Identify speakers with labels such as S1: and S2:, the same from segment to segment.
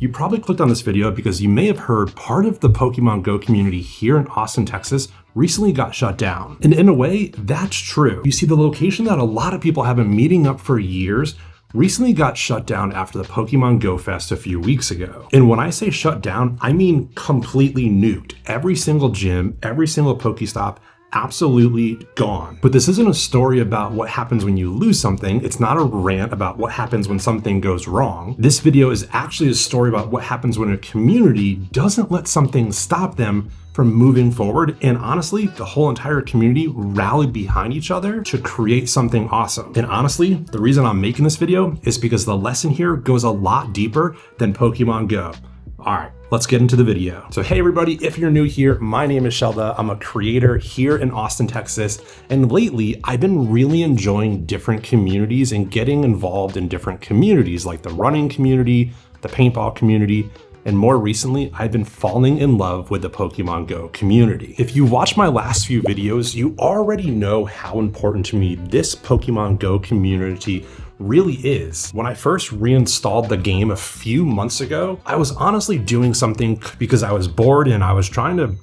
S1: You probably clicked on this video because you may have heard part of the Pokemon Go community here in Austin, Texas recently got shut down. And in a way, that's true. You see, the location that a lot of people have been meeting up for years recently got shut down after the Pokemon Go Fest a few weeks ago. And when I say shut down, I mean completely nuked. Every single gym, every single PokéStop, absolutely gone. But this isn't a story about what happens when you lose something. It's not a rant about what happens when something goes wrong. This video is actually a story about what happens when a community doesn't let something stop them from moving forward. And honestly, the whole entire community rallied behind each other to create something awesome. And honestly, the reason I'm making this video is because the lesson here goes a lot deeper than Pokemon Go. All right, let's get into the video. So hey everybody, if you're new here, my name is Shutdown. I'm a creator here in Austin, Texas. And lately, I've been really enjoying different communities and getting involved in different communities like the running community, the paintball community, and more recently, I've been falling in love with the Pokemon Go community. If you watched my last few videos, you already know how important to me this Pokemon Go community really is. When I first reinstalled the game a few months ago, I was honestly doing something because I was bored and I was trying to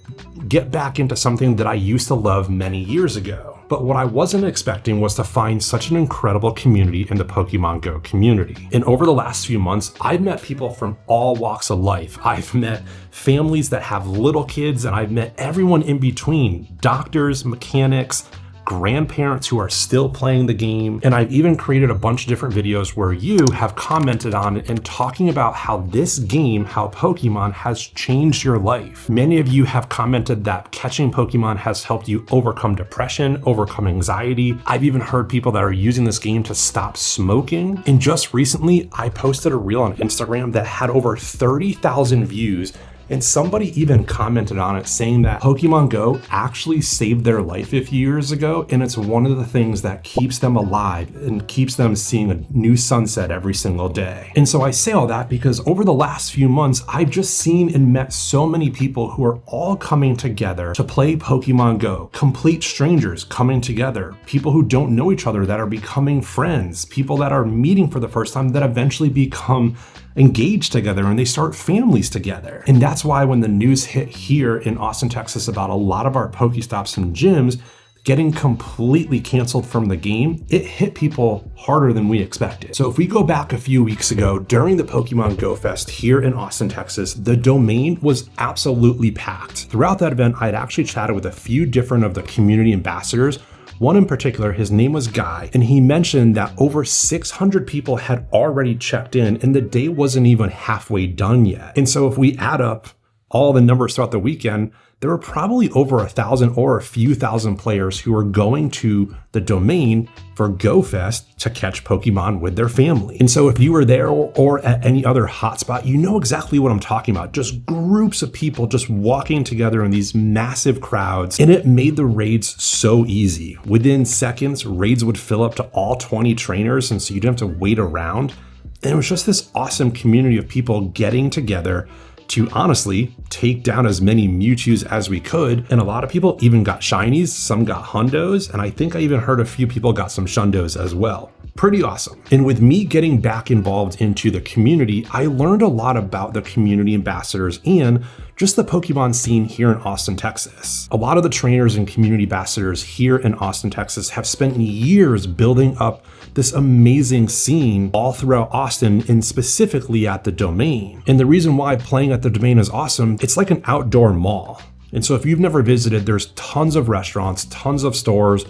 S1: get back into something that I used to love many years ago. But what I wasn't expecting was to find such an incredible community in the Pokemon Go community. And over the last few months, I've met people from all walks of life. I've met families that have little kids, and I've met everyone in between, doctors, mechanics, grandparents who are still playing the game. And I've even created a bunch of different videos where you have commented on it and talking about how this game, how Pokemon has changed your life. Many of you have commented that catching Pokemon has helped you overcome depression, overcome anxiety. I've even heard people that are using this game to stop smoking. And just recently, I posted a reel on Instagram that had over 30,000 views. And somebody even commented on it saying that Pokemon Go actually saved their life a few years ago, and it's one of the things that keeps them alive and keeps them seeing a new sunset every single day. And so I say all that because over the last few months, I've just seen and met so many people who are all coming together to play Pokemon Go. Complete strangers coming together, people who don't know each other that are becoming friends, people that are meeting for the first time that eventually become engaged together and they start families together. And that's why when the news hit here in Austin, Texas about a lot of our PokéStops and gyms getting completely canceled from the game, it hit people harder than we expected. So if we go back a few weeks ago during the Pokemon Go Fest here in Austin, Texas, the domain was absolutely packed. Throughout that event, I had actually chatted with a few different of the community ambassadors. One in particular, his name was Guy, and he mentioned that over 600 people had already checked in and the day wasn't even halfway done yet. And so if we add up all the numbers throughout the weekend, there were probably over 1,000 or a few thousand players who were going to the domain for Go Fest to catch Pokemon with their family. And so if you were there or at any other hotspot, you know exactly what I'm talking about. Just groups of people just walking together in these massive crowds. And it made the raids so easy. Within seconds, raids would fill up to all 20 trainers. And so you didn't have to wait around. And it was just this awesome community of people getting together to honestly take down as many Mewtwo's as we could. And a lot of people even got shinies, some got hundos, and I think I even heard a few people got some shundos as well. Pretty awesome. And with me getting back involved into the community, I learned a lot about the community ambassadors and just the Pokemon scene here in Austin, Texas. A lot of the trainers and community ambassadors here in Austin, Texas have spent years building up this amazing scene all throughout Austin and specifically at the domain. And the reason why playing at the domain is awesome, it's like an outdoor mall. And so if you've never visited, there's tons of restaurants, tons of stores,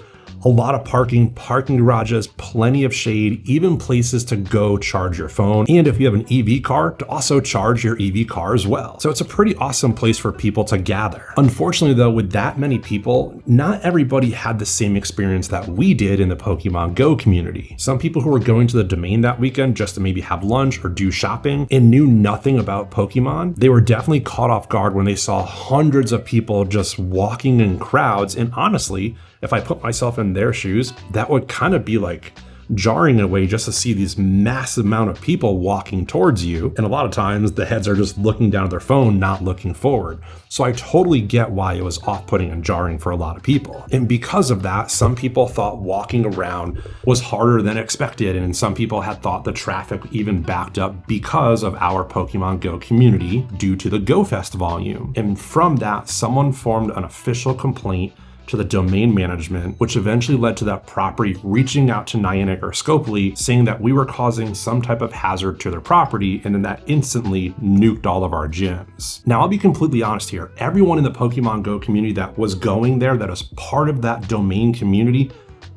S1: a lot of parking garages, plenty of shade, even places to go charge your phone. And if you have an EV car, to also charge your EV car as well. So it's a pretty awesome place for people to gather. Unfortunately though, with that many people, not everybody had the same experience that we did in the Pokemon Go community. Some people who were going to the domain that weekend just to maybe have lunch or do shopping and knew nothing about Pokemon, they were definitely caught off guard when they saw hundreds of people just walking in crowds. And honestly, if I put myself in their shoes, that would kind of be like jarring in a way just to see these massive amount of people walking towards you. And a lot of times the heads are just looking down at their phone, not looking forward. So I totally get why it was off-putting and jarring for a lot of people. And because of that, some people thought walking around was harder than expected. And some people had thought the traffic even backed up because of our Pokemon Go community due to the Go Fest volume. And from that, someone formed an official complaint to the domain management, which eventually led to that property reaching out to Niantic or Scopely saying that we were causing some type of hazard to their property, and then that instantly nuked all of our gyms. Now, I'll be completely honest here. Everyone in the Pokemon Go community that was going there, that was part of that domain community,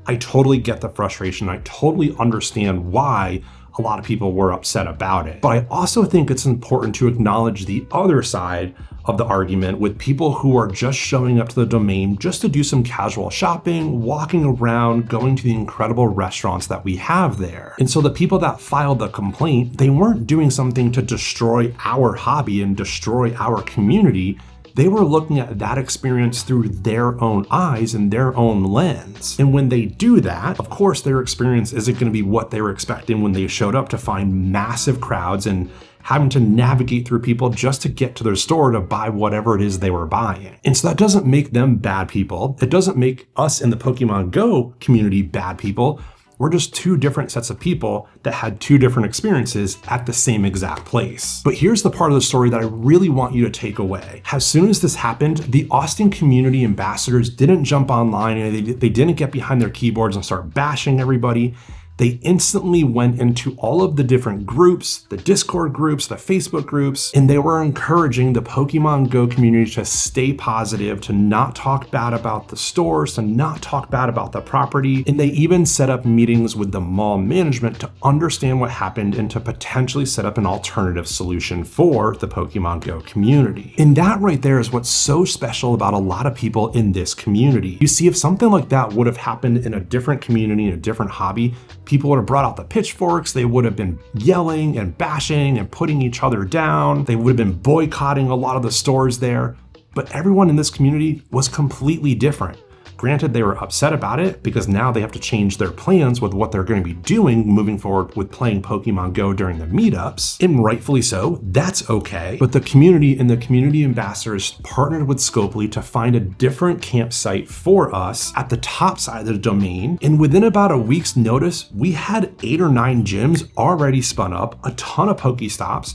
S1: I totally get the frustration. I totally understand why a lot of people were upset about it. But I also think it's important to acknowledge the other side of the argument with people who are just showing up to the domain just to do some casual shopping, walking around, going to the incredible restaurants that we have there. And so the people that filed the complaint, they weren't doing something to destroy our hobby and destroy our community. They were looking at that experience through their own eyes and their own lens. And when they do that, of course, their experience isn't going to be what they were expecting when they showed up to find massive crowds and having to navigate through people just to get to their store to buy whatever it is they were buying. And so that doesn't make them bad people. It doesn't make us in the Pokemon Go community bad people. We're just two different sets of people that had two different experiences at the same exact place. But here's the part of the story that I really want you to take away. As soon as this happened, the Austin community ambassadors didn't jump online and they didn't get behind their keyboards and start bashing everybody. They instantly went into all of the different groups, the Discord groups, the Facebook groups, and they were encouraging the Pokemon Go community to stay positive, to not talk bad about the stores, to not talk bad about the property. And they even set up meetings with the mall management to understand what happened and to potentially set up an alternative solution for the Pokemon Go community. And that right there is what's so special about a lot of people in this community. You see, if something like that would have happened in a different community, in a different hobby, people would have brought out the pitchforks, they would have been yelling and bashing and putting each other down, they would have been boycotting a lot of the stores there. But everyone in this community was completely different. Granted, they were upset about it because now they have to change their plans with what they're going to be doing moving forward with playing Pokemon Go during the meetups, and rightfully so, that's okay. But the community and the community ambassadors partnered with Scopely to find a different campsite for us at the top side of the domain, and within about a week's notice, we had 8 or 9 gyms already spun up, a ton of PokéStops.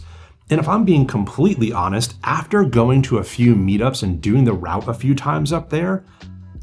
S1: And if I'm being completely honest, after going to a few meetups and doing the route a few times up there,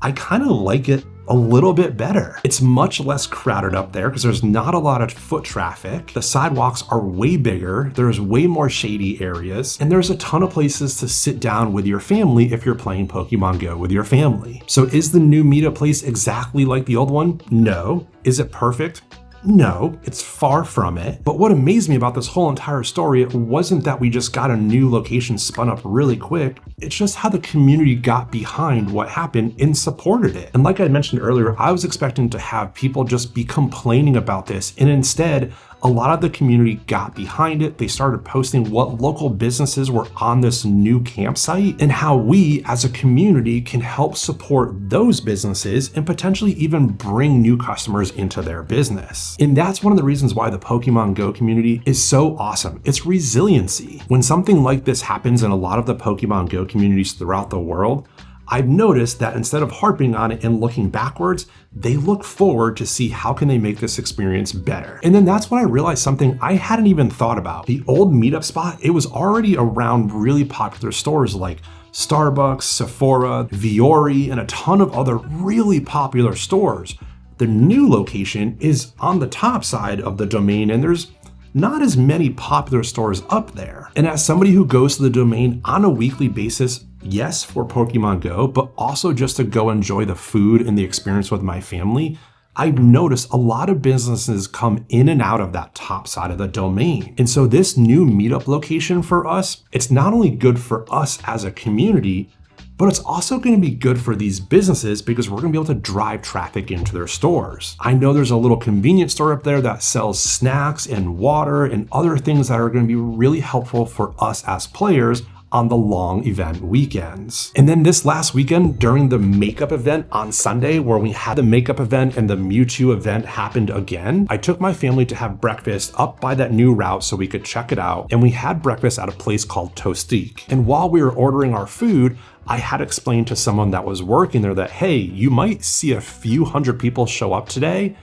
S1: I kind of like it a little bit better. It's much less crowded up there because there's not a lot of foot traffic. The sidewalks are way bigger. There's way more shady areas, and there's a ton of places to sit down with your family if you're playing Pokemon Go with your family. So is the new meetup place exactly like the old one? No. Is it perfect? No, it's far from it. But what amazed me about this whole entire story, it wasn't that we just got a new location spun up really quick. It's just how the community got behind what happened and supported it. And like I mentioned earlier, I was expecting to have people just be complaining about this. And instead, a lot of the community got behind it. They started posting what local businesses were on this new campsite and how we as a community can help support those businesses and potentially even bring new customers into their business. And that's one of the reasons why the Pokemon Go community is so awesome. It's resiliency. When something like this happens in a lot of the Pokemon Go communities throughout the world, I've noticed that instead of harping on it and looking backwards, they look forward to see how can they make this experience better. And then that's when I realized something I hadn't even thought about. The old meetup spot, it was already around really popular stores like Starbucks, Sephora, Viore, and a ton of other really popular stores. The new location is on the top side of the domain, and there's not as many popular stores up there. And as somebody who goes to the domain on a weekly basis, yes, for Pokemon Go, but also just to go enjoy the food and the experience with my family, I've noticed a lot of businesses come in and out of that top side of the domain. And so this new meetup location for us, it's not only good for us as a community, but it's also going to be good for these businesses because we're going to be able to drive traffic into their stores. I know there's a little convenience store up there that sells snacks and water and other things that are going to be really helpful for us as players on the long event weekends. And then this last weekend during the makeup event on Sunday, where we had the makeup event and the Mewtwo event happened again, I took my family to have breakfast up by that new route so we could check it out. And we had breakfast at a place called Toastique. And while we were ordering our food, I had explained to someone that was working there that, hey, you might see a few hundred people show up today.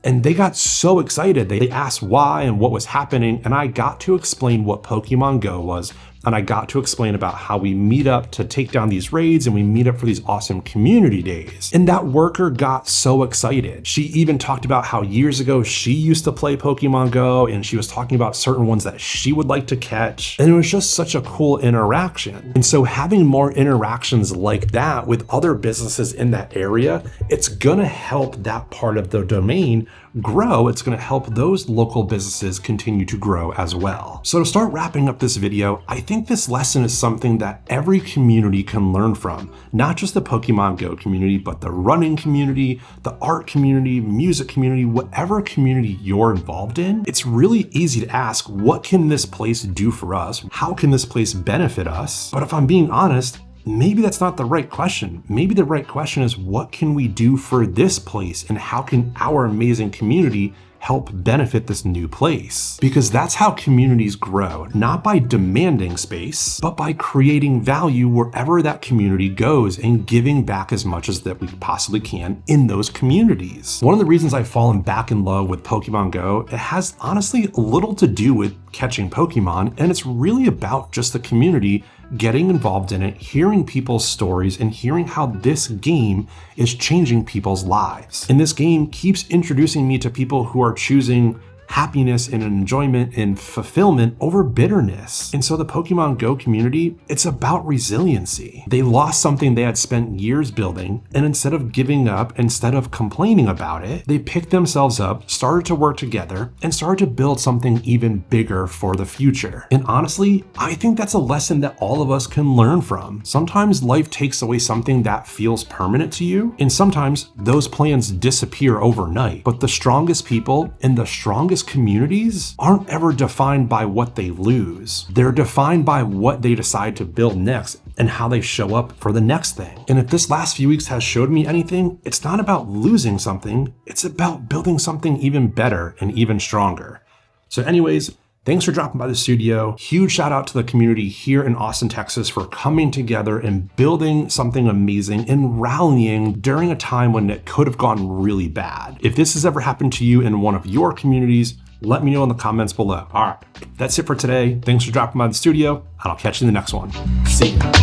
S1: And they got so excited. They asked why and what was happening. And I got to explain what Pokemon Go was. And I got to explain about how we meet up to take down these raids and we meet up for these awesome community days. And that worker got so excited. She even talked about how years ago she used to play Pokemon Go and she was talking about certain ones that she would like to catch. And it was just such a cool interaction. And so having more interactions like that with other businesses in that area, it's gonna help that part of the domain grow. It's gonna help those local businesses continue to grow as well. So to start wrapping up this video, I think this lesson is something that every community can learn from, not just the Pokemon Go community, but the running community, the art community, music community, whatever community you're involved in. It's really easy to ask, what can this place do for us? How can this place benefit us? But if I'm being honest, maybe that's not the right question. Maybe the right question is, what can we do for this place and how can our amazing community help benefit this new place? Because that's how communities grow, not by demanding space, but by creating value wherever that community goes and giving back as much as that we possibly can in those communities. One of the reasons I've fallen back in love with Pokemon Go, it has honestly little to do with catching Pokemon, and it's really about just the community getting involved in it, hearing people's stories, and hearing how this game is changing people's lives. And this game keeps introducing me to people who are choosing happiness and enjoyment and fulfillment over bitterness. And so the Pokemon Go community, it's about resiliency. They lost something they had spent years building, and instead of giving up, instead of complaining about it, they picked themselves up, started to work together, and started to build something even bigger for the future. And honestly, I think that's a lesson that all of us can learn from. Sometimes life takes away something that feels permanent to you, and sometimes those plans disappear overnight. But the strongest people and the strongest communities aren't ever defined by what they lose. They're defined by what they decide to build next and how they show up for the next thing. And if this last few weeks has showed me anything, it's not about losing something, it's about building something even better and even stronger. So anyways, thanks for dropping by the studio. Huge shout out to the community here in Austin, Texas for coming together and building something amazing and rallying during a time when it could have gone really bad. If this has ever happened to you in one of your communities, let me know in the comments below. All right, that's it for today. Thanks for dropping by the studio, and I'll catch you in the next one. See ya.